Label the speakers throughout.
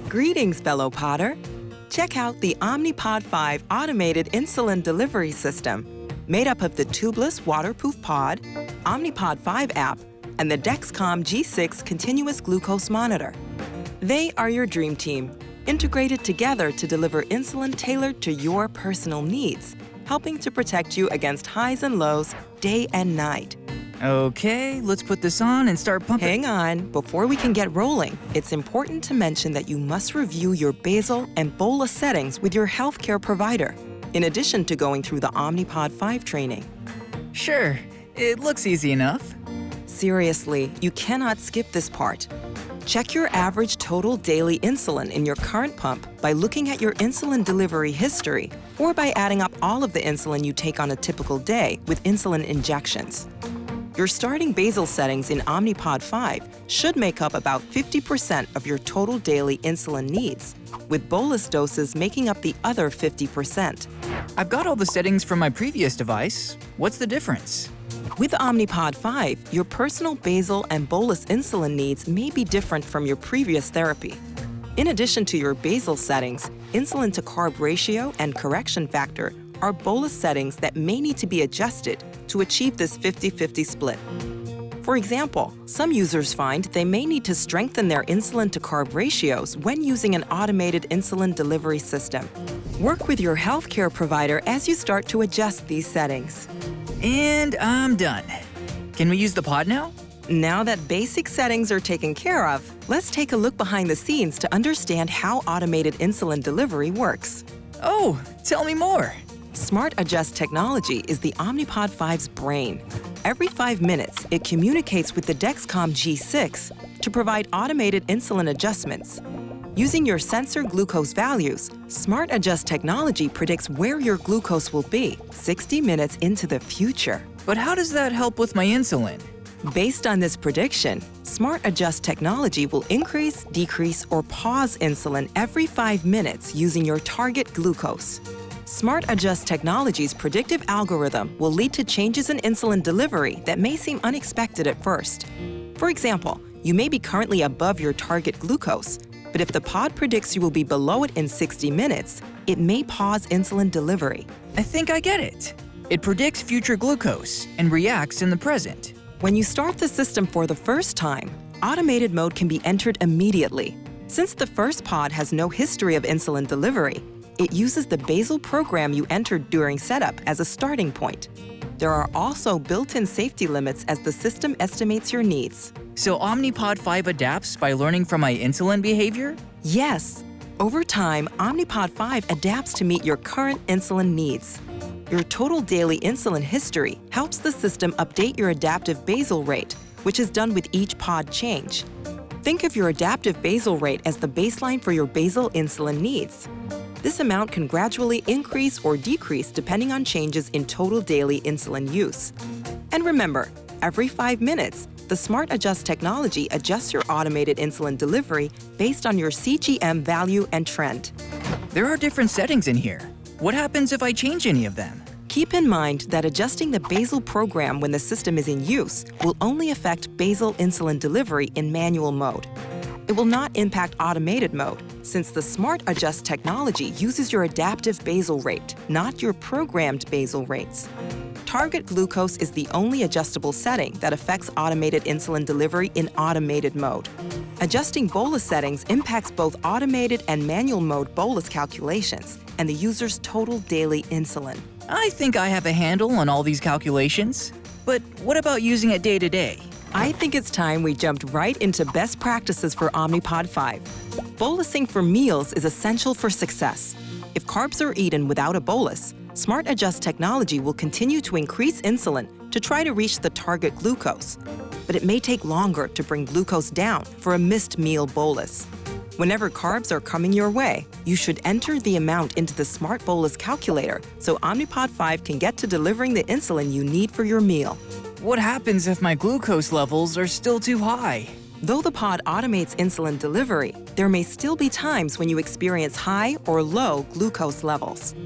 Speaker 1: Greetings, fellow Podder. Check out the Omnipod 5 automated insulin delivery system, made up of the tubeless waterproof pod, Omnipod 5 app, and the Dexcom G6 continuous glucose monitor. They are your dream team, integrated together to deliver insulin tailored to your personal needs, helping to protect you against highs and lows day and night.
Speaker 2: Okay, let's put this on and start pumping.
Speaker 1: Hang on, before we can get rolling, it's important to mention that you must review your basal and bolus settings with your healthcare provider, in addition to going through the Omnipod 5 training.
Speaker 2: Sure, it looks easy enough.
Speaker 1: Seriously, you cannot skip this part. Check your average total daily insulin in your current pump by looking at your insulin delivery history or by adding up all of the insulin you take on a typical day with insulin injections. Your starting basal settings in Omnipod 5 should make up about 50% of your total daily insulin needs, with bolus doses making up the other 50%.
Speaker 2: I've got all the settings from my previous device. What's the difference?
Speaker 1: With Omnipod 5, your personal basal and bolus insulin needs may be different from your previous therapy. In addition to your basal settings, insulin-to-carb ratio and correction factor are bolus settings that may need to be adjusted to achieve this 50-50 split. For example, some users find they may need to strengthen their insulin-to-carb ratios when using an automated insulin delivery system. Work with your healthcare provider as you start to adjust these settings.
Speaker 2: And I'm done. Can we use the pod now?
Speaker 1: Now that basic settings are taken care of, let's take a look behind the scenes to understand how automated insulin delivery works.
Speaker 2: Oh, tell me more.
Speaker 1: Smart Adjust technology is the Omnipod 5's brain. Every 5 minutes, it communicates with the Dexcom G6 to provide automated insulin adjustments. Using your sensor glucose values, Smart Adjust technology predicts where your glucose will be 60 minutes into the future.
Speaker 2: But how does that help with my insulin?
Speaker 1: Based on this prediction, Smart Adjust technology will increase, decrease, or pause insulin every 5 minutes using your target glucose. Smart Adjust technology's predictive algorithm will lead to changes in insulin delivery that may seem unexpected at first. For example, you may be currently above your target glucose, but if the pod predicts you will be below it in 60 minutes, it may pause insulin delivery.
Speaker 2: I think I get it. It predicts future glucose and reacts in the present.
Speaker 1: When you start the system for the first time, automated mode can be entered immediately. Since the first pod has no history of insulin delivery, it uses the basal program you entered during setup as a starting point. There are also built-in safety limits as the system estimates your needs.
Speaker 2: So Omnipod 5 adapts by learning from my insulin behavior?
Speaker 1: Yes. Over time, Omnipod 5 adapts to meet your current insulin needs. Your total daily insulin history helps the system update your adaptive basal rate, which is done with each pod change. Think of your adaptive basal rate as the baseline for your basal insulin needs. This amount can gradually increase or decrease depending on changes in total daily insulin use. And remember, every 5 minutes, the Smart Adjust technology adjusts your automated insulin delivery based on your CGM value and trend.
Speaker 2: There are different settings in here. What happens if I change any of them?
Speaker 1: Keep in mind that adjusting the basal program when the system is in use will only affect basal insulin delivery in manual mode. It will not impact automated mode, since the Smart Adjust technology uses your adaptive basal rate, not your programmed basal rates. Target glucose is the only adjustable setting that affects automated insulin delivery in automated mode. Adjusting bolus settings impacts both automated and manual mode bolus calculations and the user's total daily insulin.
Speaker 2: I think I have a handle on all these calculations. But what about using it day to day?
Speaker 1: I think it's time we jumped right into best practices for Omnipod 5. Bolusing for meals is essential for success. If carbs are eaten without a bolus, Smart Adjust technology will continue to increase insulin to try to reach the target glucose. But it may take longer to bring glucose down for a missed meal bolus. Whenever carbs are coming your way, you should enter the amount into the Smart Bolus calculator so Omnipod 5 can get to delivering the insulin you need for your meal.
Speaker 2: What happens if my glucose levels are still too high?
Speaker 1: Though the pod automates insulin delivery, there may still be times when you experience high or low glucose levels.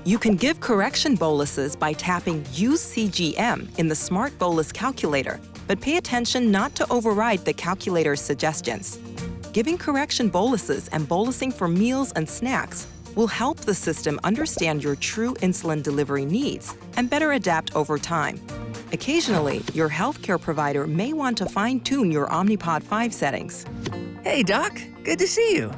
Speaker 1: You can give correction boluses by tapping Use CGM in the Smart Bolus calculator, but pay attention not to override the calculator's suggestions. Giving correction boluses and bolusing for meals and snacks will help the system understand your true insulin delivery needs and better adapt over time. Occasionally, your healthcare provider may want to fine-tune your Omnipod 5 settings.
Speaker 2: Hey, Doc. Good to see you.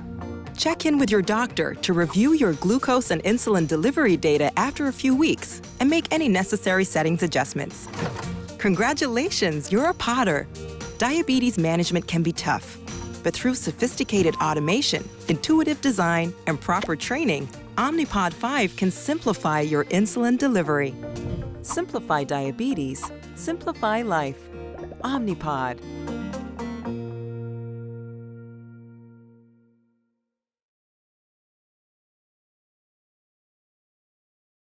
Speaker 1: Check in with your doctor to review your glucose and insulin delivery data after a few weeks and make any necessary settings adjustments. Congratulations, you're a Podder. Diabetes management can be tough, but through sophisticated automation, intuitive design, and proper training, Omnipod 5 can simplify your insulin delivery. Simplify diabetes, simplify life. Omnipod.